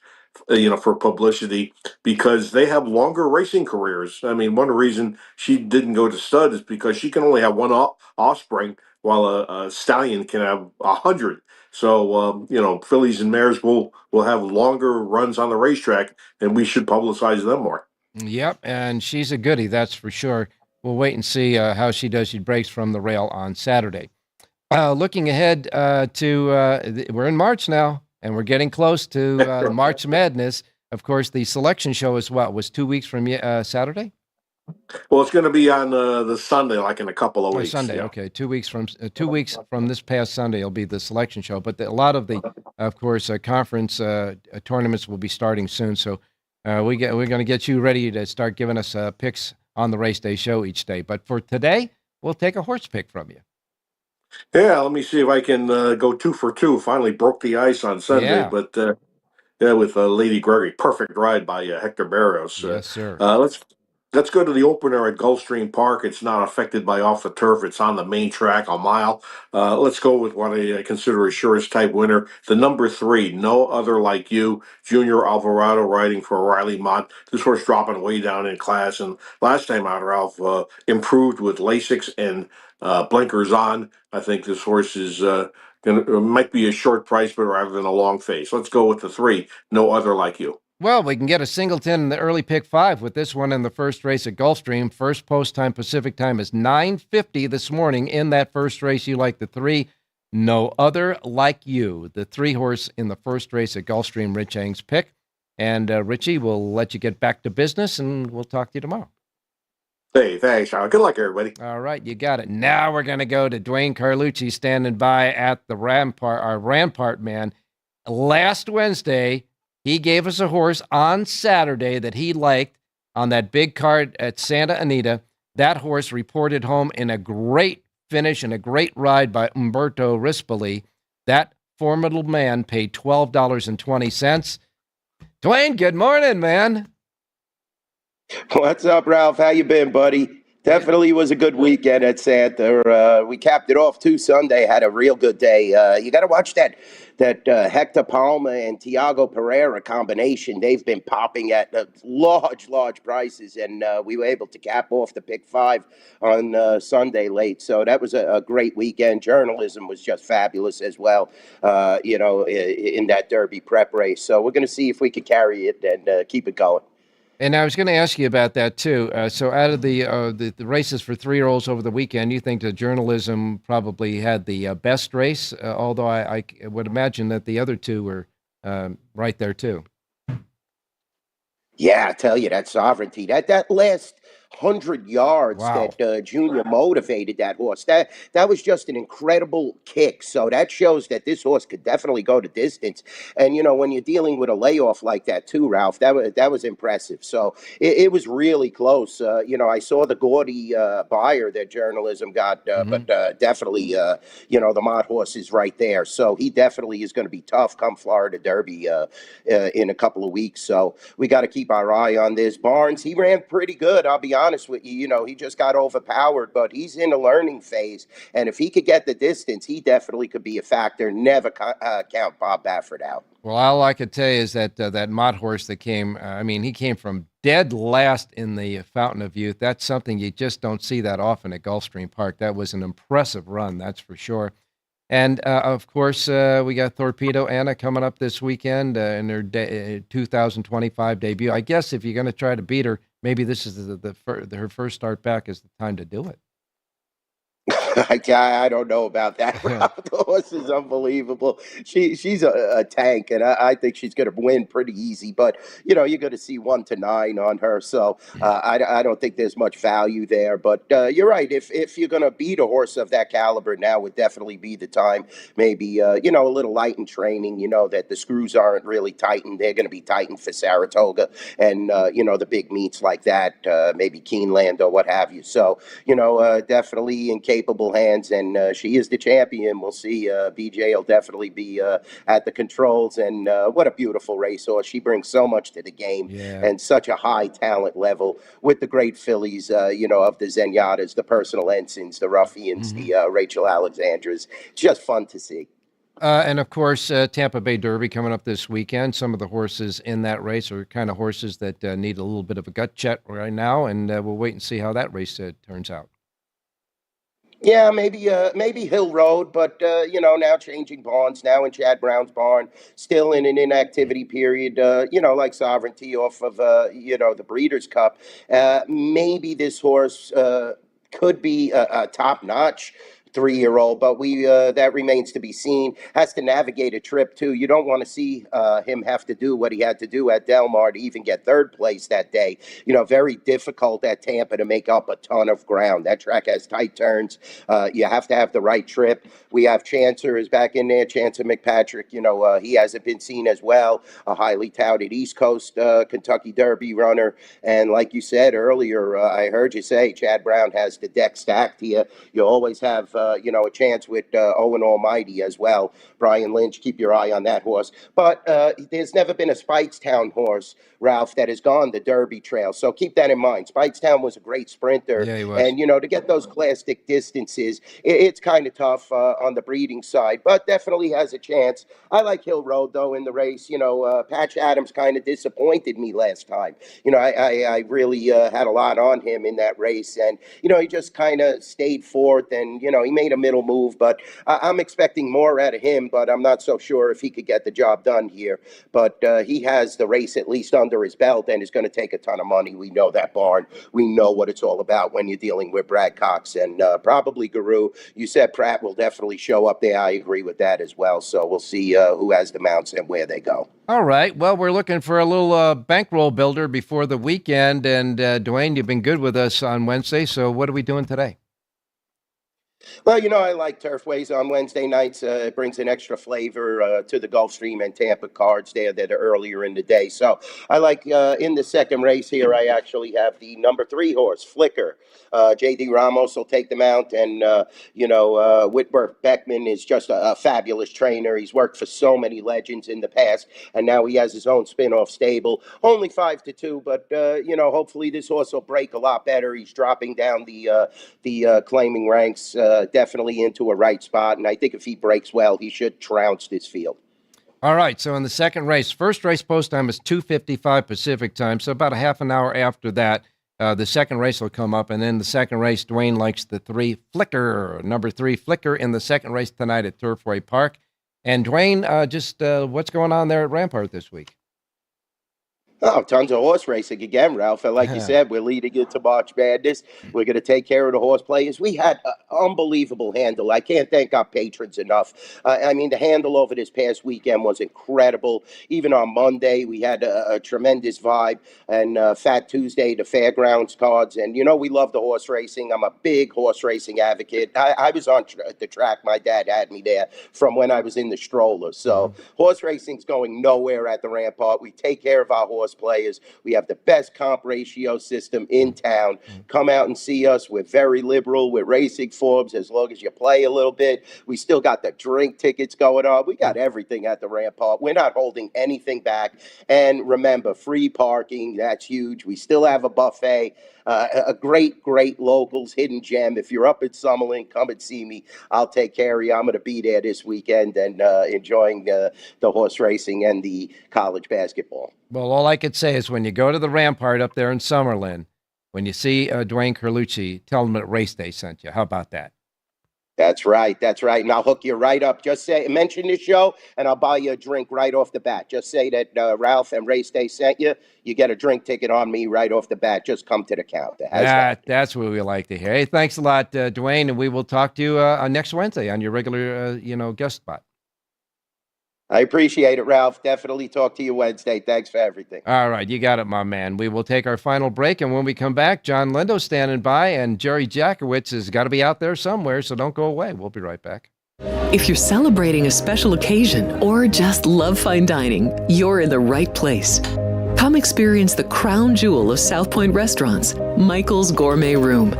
Speaker 8: for publicity, because they have longer racing careers. I mean, one reason she didn't go to stud is because she can only have one offspring, while a stallion can have 100. So, fillies and mares will have longer runs on the racetrack, and we should publicize them more.
Speaker 6: Yep, and she's a goodie, that's for sure. We'll wait and see how she does. She breaks from the rail on Saturday. Looking ahead we're in March now, and we're getting close to March Madness. Of course, the selection show was 2 weeks from Saturday?
Speaker 8: Well, it's going to be on the Sunday, like in a couple of weeks.
Speaker 6: Sunday, okay. 2 weeks from this past Sunday, it'll be the selection show. But a lot of the, of course, conference tournaments will be starting soon. So we're going to get you ready to start giving us picks on the race day show each day. But for today, we'll take a horse pick from you.
Speaker 8: Yeah, let me see if I can go 2 for 2. Finally broke the ice on Sunday, but with Lady Gregory, perfect ride by Hector Barros.
Speaker 6: Yes, sir.
Speaker 8: Let's go to the opener at Gulfstream Park. It's not affected by off the turf. It's on the main track, a mile. Let's go with what I consider a surest type winner. The number 3, No Other Like You, Junior Alvarado riding for Riley Mott. This horse dropping way down in class. And last time out, Ralph improved with Lasix and blinkers on. I think this horse is might be a short price, but rather than a long face. Let's go with the 3, No Other Like You.
Speaker 6: Well, we can get a singleton in the early pick 5 with this one in the first race at Gulfstream. First post time Pacific time is 9:50 this morning. In that first race, you like the 3, No Other Like You. The 3 horse in the first race at Gulfstream, Rich Ang's pick. And Richie, we'll let you get back to business, and we'll talk to you tomorrow.
Speaker 8: Hey, thanks, Howard. Good luck, everybody.
Speaker 6: All right, you got it. Now we're going to go to Dwayne Carlucci standing by at the Rampart, our Rampart man. Last Wednesday, he gave us a horse on Saturday that he liked on that big card at Santa Anita. That horse reported home in a great finish and a great ride by Umberto Rispoli. That formidable man paid $12.20. Dwayne, good morning, man.
Speaker 9: What's up, Ralph? How you been, buddy? Definitely was a good weekend at Santa. We capped it off too Sunday. Had a real good day. You got to watch that Hector Palma and Tiago Pereira combination. They've been popping at large prices, and we were able to cap off the pick 5 on Sunday late. So that was a great weekend. Journalism was just fabulous as well. In that Derby prep race. So we're going to see if we can carry it and keep it going.
Speaker 6: And I was going to ask you about that too. So out of the races for 3-year-olds over the weekend, you think the journalism probably had the best race, although I would imagine that the other 2 were right there too.
Speaker 9: Yeah, I tell you, that Sovereignty, that last 100 yards
Speaker 6: Wow.
Speaker 9: that Junior motivated that horse, that was just an incredible kick. So that shows that this horse could definitely go the distance. And when you're dealing with a layoff like that too, Ralph, that was impressive. So it was really close. I saw the gaudy buyer that journalism got, but definitely the Mott horse is right there. So he definitely is going to be tough come Florida Derby in a couple of weeks. So we got to keep our eye on this. Barnes, he ran pretty good, I'll be honest with you. He just got overpowered, but he's in a learning phase. And if he could get the distance, he definitely could be a factor. Never count Bob Baffert out.
Speaker 6: Well, all I could tell you is that that Mott horse that came, he came from dead last in the Fountain of Youth. That's something you just don't see that often at Gulfstream Park. That was an impressive run, that's for sure. And, of course, we got Torpedo Anna coming up this weekend in her 2025 debut. I guess if you're going to try to beat her, maybe this is her first start back is the time to do it.
Speaker 9: I don't know about that. The horse is unbelievable. She's a tank, and I think she's going to win pretty easy. But you're going to see 1-9 on her, so I don't think there's much value there. But you're right. If you're going to beat a horse of that caliber, now would definitely be the time. Maybe a little light in training. That the screws aren't really tightened. They're going to be tightened for Saratoga, and the big meets like that, maybe Keeneland or what have you. So definitely in capable hands, and she is the champion. We'll see. BJ will definitely be at the controls, and what a beautiful racehorse. She brings so much to the game, and such a high talent level with the great fillies, of the Zenyatas, the Personal Ensigns, the Ruffians, the Rachel Alexandras. Just fun to see.
Speaker 6: And, of course, Tampa Bay Derby coming up this weekend. Some of the horses in that race are kind of horses that need a little bit of a gut check right now, and we'll wait and see how that race turns out.
Speaker 9: Yeah, maybe Hill Road, but now changing barns, now in Chad Brown's barn, still in an inactivity period, like Sovereignty off of the Breeders' Cup. Maybe this horse could be a top-notch 3-year-old, but that remains to be seen. Has to navigate a trip too. You don't want to see him have to do what he had to do at Del Mar to even get third place that day. Very difficult at Tampa to make up a ton of ground. That track has tight turns. You have to have the right trip. We have Chancer is back in there. Chancer McPatrick. He hasn't been seen as well. A highly touted East Coast Kentucky Derby runner. And like you said earlier, I heard you say Chad Brown has the deck stacked here. You always have a chance with Owen Almighty as well. Brian Lynch, keep your eye on that horse. But there's never been a Speightstown horse, Ralph, that has gone the Derby Trail. So keep that in mind. Speightstown was a great sprinter.
Speaker 6: Yeah, he was.
Speaker 9: And, to get those classic distances, it's kind of tough on the breeding side, but definitely has a chance. I like Hill Road, though, in the race. Patch Adams kind of disappointed me last time. I really had a lot on him in that race. And, he just kind of stayed fourth and, he made a middle move. But I'm expecting more out of him, but I'm not so sure if he could get the job done here. But he has the race at least under his belt and is going to take a ton of money. We know that barn. We know what it's all about when you're dealing with Brad Cox and probably Guru. You said Pratt will definitely show up there. I agree with that as well. So we'll see who has the mounts and where they go.
Speaker 6: All right. Well, we're looking for a little bankroll builder before the weekend. And Dwayne, you've been good with us on Wednesday. So what are we doing today?
Speaker 9: Well, I like Turfways on Wednesday nights. It brings an extra flavor to the Gulfstream and Tampa cards there that are earlier in the day. So I like in the second race here, I actually have the number 3 horse, Flicker. J.D. Ramos will take them out. And, Whitworth Beckman is just a fabulous trainer. He's worked for so many legends in the past. And now he has his own spin-off stable. Only 5-2, but, hopefully this horse will break a lot better. He's dropping down the claiming ranks definitely into a right spot. And I think if he breaks well, he should trounce this field.
Speaker 6: All right. So in the second race, first race post time is 2:55 Pacific time. So about a half an hour after that, the second race will come up. And then the second race, Dwayne likes the 3 Flicker, number 3 Flicker in the second race tonight at Turfway Park. And Dwayne, what's going on there at Rampart this week?
Speaker 9: Oh, tons of horse racing again, Ralph. And like you said, we're leading into March Madness. We're going to take care of the horse players. We had an unbelievable handle. I can't thank our patrons enough. The handle over this past weekend was incredible. Even on Monday, we had a tremendous vibe. And Fat Tuesday, the fairgrounds cards. And, we love the horse racing. I'm a big horse racing advocate. I was on the track. My dad had me there from when I was in the stroller. So horse racing's going nowhere at the Rampart. We take care of our horse players. We have the best comp ratio system in town. Come out and see us. We're very liberal with racing forms as long as you play a little bit. We still got the drink tickets going on. We got everything at the Rampart. We're not holding anything back. And remember, free parking, that's huge. We still have a buffet. A great locals hidden gem. If you're up at Summerlin, come and see me. I'll take care of you. I'm going to be there this weekend and enjoying the horse racing and the college basketball.
Speaker 6: Well, all I could say is when you go to the Rampart up there in Summerlin, when you see Dwayne Carlucci, tell him that Race Day sent you. How about that?
Speaker 9: That's right. And I'll hook you right up. Just mention this show, and I'll buy you a drink right off the bat. Just say that Ralph and Race Day sent you. You get a drink ticket on me right off the bat. Just come to the counter.
Speaker 6: That's what we like to hear. Hey, thanks a lot, Dwayne, and we will talk to you next Wednesday on your regular, guest spot.
Speaker 9: I appreciate it, Ralph. Definitely talk to you Wednesday. Thanks for everything.
Speaker 6: All right, you got it, my man. We will take our final break, and when we come back, John Lindo's standing by, and Jerry Jackowitz has got to be out there somewhere, so don't go away. We'll be right back.
Speaker 1: If you're celebrating a special occasion or just love fine dining, you're in the right place. Come experience the crown jewel of South Point restaurants, Michael's Gourmet Room.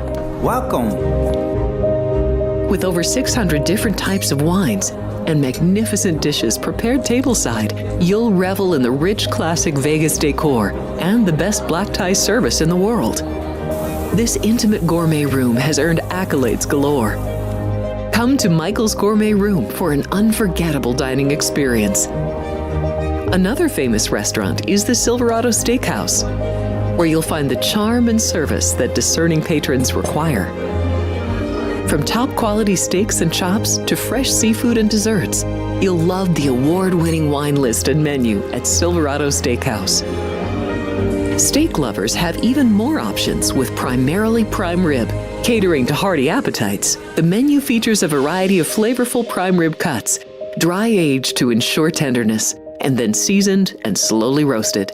Speaker 10: Welcome.
Speaker 1: With over 600 different types of wines and magnificent dishes prepared tableside, you'll revel in the rich classic Vegas decor and the best black tie service in the world. This intimate gourmet room has earned accolades galore. Come to Michael's Gourmet Room for an unforgettable dining experience. Another famous restaurant is the Silverado Steakhouse, where you'll find the charm and service that discerning patrons require. From top quality steaks and chops to fresh seafood and desserts, you'll love the award-winning wine list and menu at Silverado Steakhouse. Steak lovers have even more options with primarily prime rib. Catering to hearty appetites, the menu features a variety of flavorful prime rib cuts, dry-aged to ensure tenderness, and then seasoned and slowly roasted.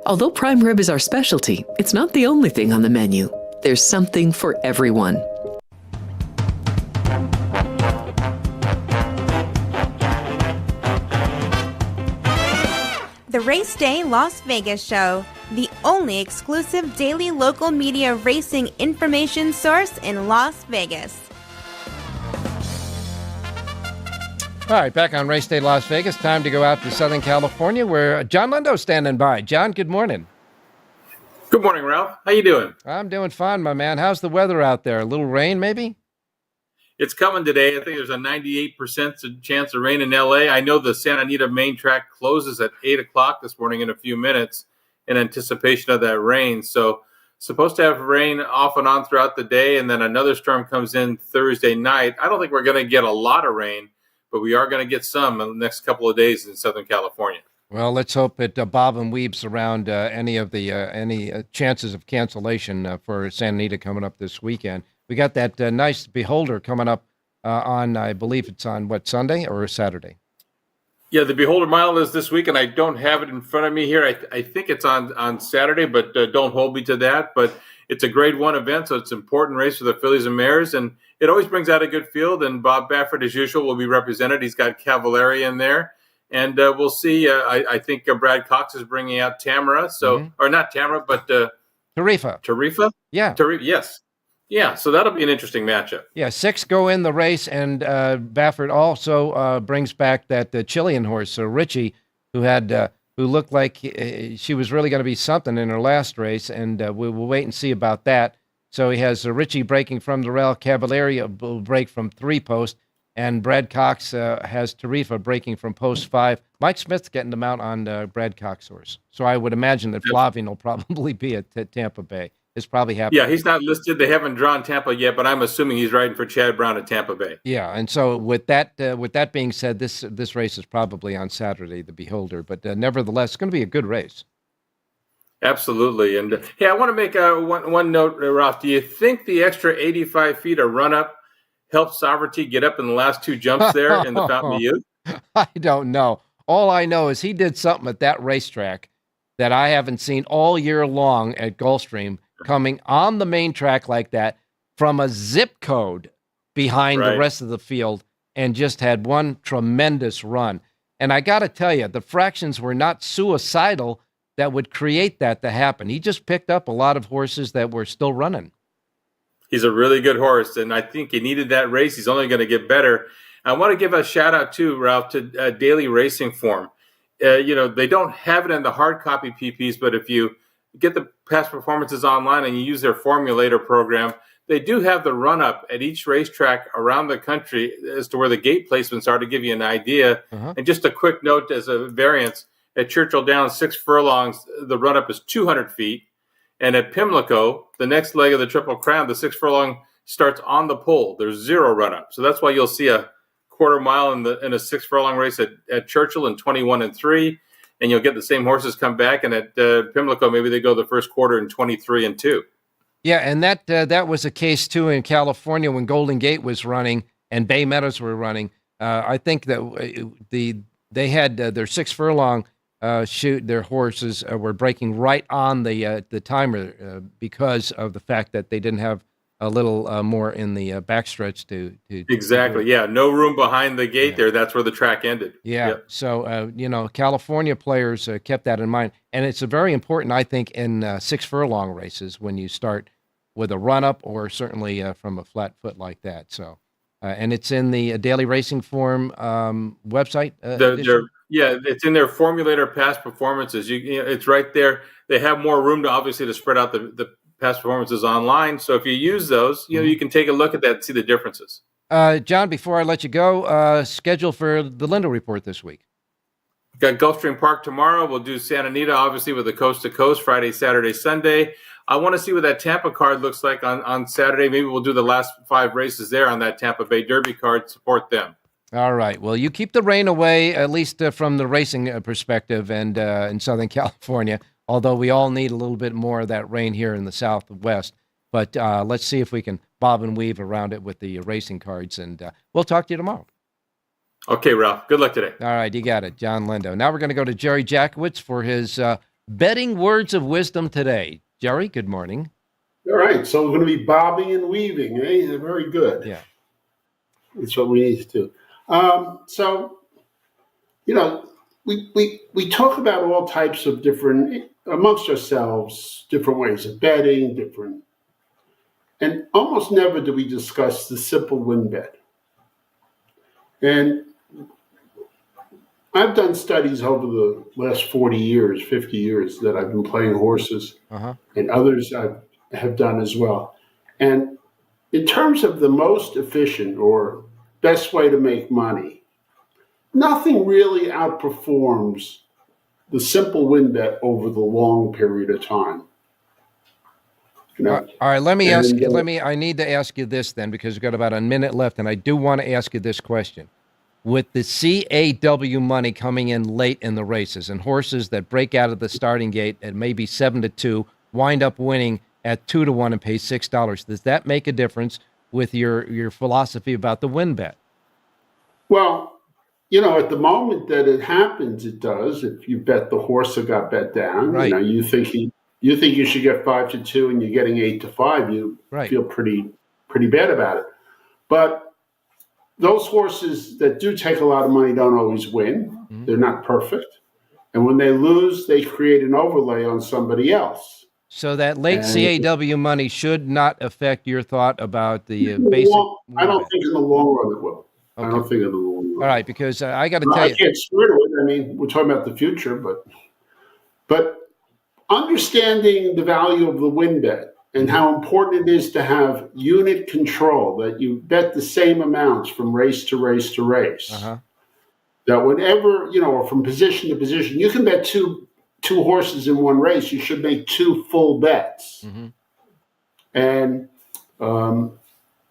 Speaker 1: Although prime rib is our specialty, it's not the only thing on the menu. There's something for everyone.
Speaker 11: The Race Day Las Vegas Show, the only exclusive daily local media racing information source in Las Vegas.
Speaker 6: All right, back on Race Day Las Vegas. Time to go out to Southern California where John Lindo's standing by. John, good morning.
Speaker 10: Good morning, Ralph. How you doing?
Speaker 6: I'm doing fine, my man. How's the weather out there? A little rain, maybe?
Speaker 10: It's coming today. I think there's a 98% chance of rain in L.A. I know the Santa Anita main track closes at 8 o'clock this morning in a few minutes in anticipation of that rain. So supposed to have rain off and on throughout the day, and then another storm comes in Thursday night. I don't think we're going to get a lot of rain, but we are going to get some in the next couple of days in Southern California.
Speaker 6: Well, let's hope it bob and weaves around any of the chances of cancellation for Santa Anita coming up this weekend. We got that nice Beholder coming up on, I believe it's on, Sunday or Saturday?
Speaker 10: Yeah, the Beholder Mile is this week, and I don't have it in front of me here. I think it's on Saturday, but don't hold me to that. But it's a Grade 1 event, so it's an important race for the fillies and mares, and it always brings out a good field, and Bob Baffert, as usual, will be represented. He's got Cavallari in there, and we'll see. I think Brad Cox is bringing out Tamara, or not Tamara, but
Speaker 6: Tarifa.
Speaker 10: Tarifa?
Speaker 6: Yeah.
Speaker 10: Yes. Yeah, so that'll be an interesting matchup.
Speaker 6: Yeah, 6 go in the race, and Baffert also brings back that Chilean horse, Richie, who looked like she was really going to be something in her last race, and we'll wait and see about that. So he has Richie breaking from the rail, Cavallari will break from 3 post, and Brad Cox has Tarifa breaking from post 5. Mike Smith's getting them out on Brad Cox horse. So I would imagine that Flavien will probably be at Tampa Bay. It's probably happening.
Speaker 10: Yeah, he's not listed. They haven't drawn Tampa yet, but I'm assuming he's riding for Chad Brown at Tampa Bay.
Speaker 6: Yeah, and so with that being said, this race is probably on Saturday, the Beholder, but nevertheless, it's going to be a good race.
Speaker 10: Absolutely. And hey, I want to make one note, Ralph. Do you think the extra 85 feet of run-up helped Sovereignty get up in the last 2 jumps there in the Fountain of Youth?
Speaker 6: I don't know. All I know is he did something at that racetrack that I haven't seen all year long at Gulfstream, coming on the main track like that from a zip code behind the rest of the field, and just had one tremendous run. And I got to tell you, the fractions were not suicidal that would create that to happen. He just picked up a lot of horses that were still running.
Speaker 10: He's a really good horse, and I think he needed that race. He's only going to get better. I want to give a shout-out, too, Ralph, to Daily Racing Form. They don't have it in the hard copy PPs, but if you get the past performances online and you use their formulator program, they do have the run-up at each racetrack around the country as to where the gate placements are to give you an idea. And just a quick note as a variance, at Churchill Downs, 6 furlongs, the run-up is 200 feet. And at Pimlico, the next leg of the Triple Crown, the 6 furlong starts on the pole. There's 0 run-up. So that's why you'll see a quarter mile in a 6 furlong race at Churchill in 21-3. And you'll get the same horses come back. And at Pimlico, maybe they go the first quarter in 23-2.
Speaker 6: Yeah, and that was a case, too, in California when Golden Gate was running and Bay Meadows were running. I think that they had their 6 furlong shoot. Their horses were breaking right on the timer because of the fact that they didn't have a little more in the backstretch to
Speaker 10: exactly. Yeah, no room behind the gate there. That's where the track ended.
Speaker 6: Yeah. Yep. So California players kept that in mind, and it's a very important, I think, in 6 furlong races when you start with a run up or certainly from a flat foot like that. So, and it's in the Daily Racing Form website.
Speaker 10: It's in their formulator past performances. It's right there. They have more room to spread out the past performances online. So if you use those, you can take a look at that and see the differences.
Speaker 6: John, before I let you go, schedule for the Lindo Report this week.
Speaker 10: Got Gulfstream Park tomorrow. We'll do Santa Anita, obviously, with the Coast to Coast, Friday, Saturday, Sunday. I want to see what that Tampa card looks like on Saturday. Maybe we'll do the last 5 races there on that Tampa Bay Derby card. Support them.
Speaker 6: All right. Well, you keep the rain away, at least from the racing perspective and in Southern California, although we all need a little bit more of that rain here in the Southwest. But let's see if we can bob and weave around it with the racing cards, and we'll talk to you tomorrow.
Speaker 10: Okay, Ralph. Good luck today.
Speaker 6: All right. You got it. John Lindo. Now we're going to go to Jerry Jackowitz for his betting words of wisdom today. Jerry, good morning.
Speaker 12: All right. So we're going to be bobbing and weaving. Eh? Very good.
Speaker 6: Yeah.
Speaker 12: That's what we need to do. We talk about all types of different, amongst ourselves, different ways of betting, and almost never do we discuss the simple win bet. And I've done studies over the last 40 years, 50 years that I've been playing horses, and others I have done as well. And in terms of the most efficient or best way to make money, nothing really outperforms the simple win bet over the long period of time.
Speaker 6: All right, let me ask you. I need to ask you this then, because we've got about a minute left, and I do want to ask you this question. With the CAW money coming in late in the races and horses that break out of the starting gate at maybe 7-2, wind up winning at 2-1 and pay $6, does that make a difference with your philosophy about the win bet?
Speaker 12: Well, at the moment that it happens, it does. If you bet the horse that got bet down,
Speaker 6: right.
Speaker 12: You think you should get 5-2 and you're getting 8-5, you feel pretty bad about it. But those horses that do take a lot of money don't always win. Mm-hmm. They're not perfect. And when they lose, they create an overlay on somebody else.
Speaker 6: So that late CAW money should not affect your thought about the basic...
Speaker 12: I don't think in the long run it will. Okay. I don't think in the long run.
Speaker 6: All right, because I got to tell you...
Speaker 12: I can't swear to it. I mean, we're talking about the future, but understanding the value of the win bet and how important it is to have unit control, that you bet the same amounts from race to race to race. That whenever, or from position to position, you can bet two horses in one race. You should make 2 full bets. Mm-hmm. And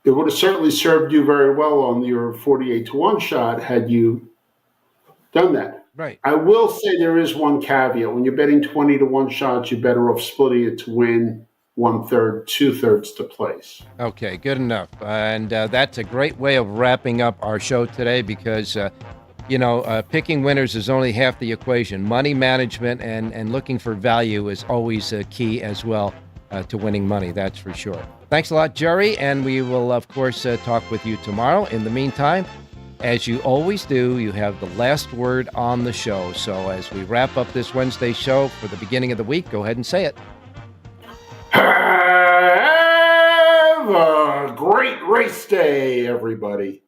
Speaker 12: it would have certainly served you very well on your 48-1 shot had you done that.
Speaker 6: Right.
Speaker 12: I will say there is one caveat. When you're betting 20-1 shots, you're better off splitting it to win 1/3, 2/3 to place.
Speaker 6: Okay, good enough. And that's a great way of wrapping up our show today, because picking winners is only half the equation. Money management and looking for value is always key as well to winning money, that's for sure. Thanks a lot, Jerry, and we will, of course, talk with you tomorrow. In the meantime, as you always do, you have the last word on the show. So as we wrap up this Wednesday show for the beginning of the week, go ahead and say it.
Speaker 12: Have a great race day, everybody.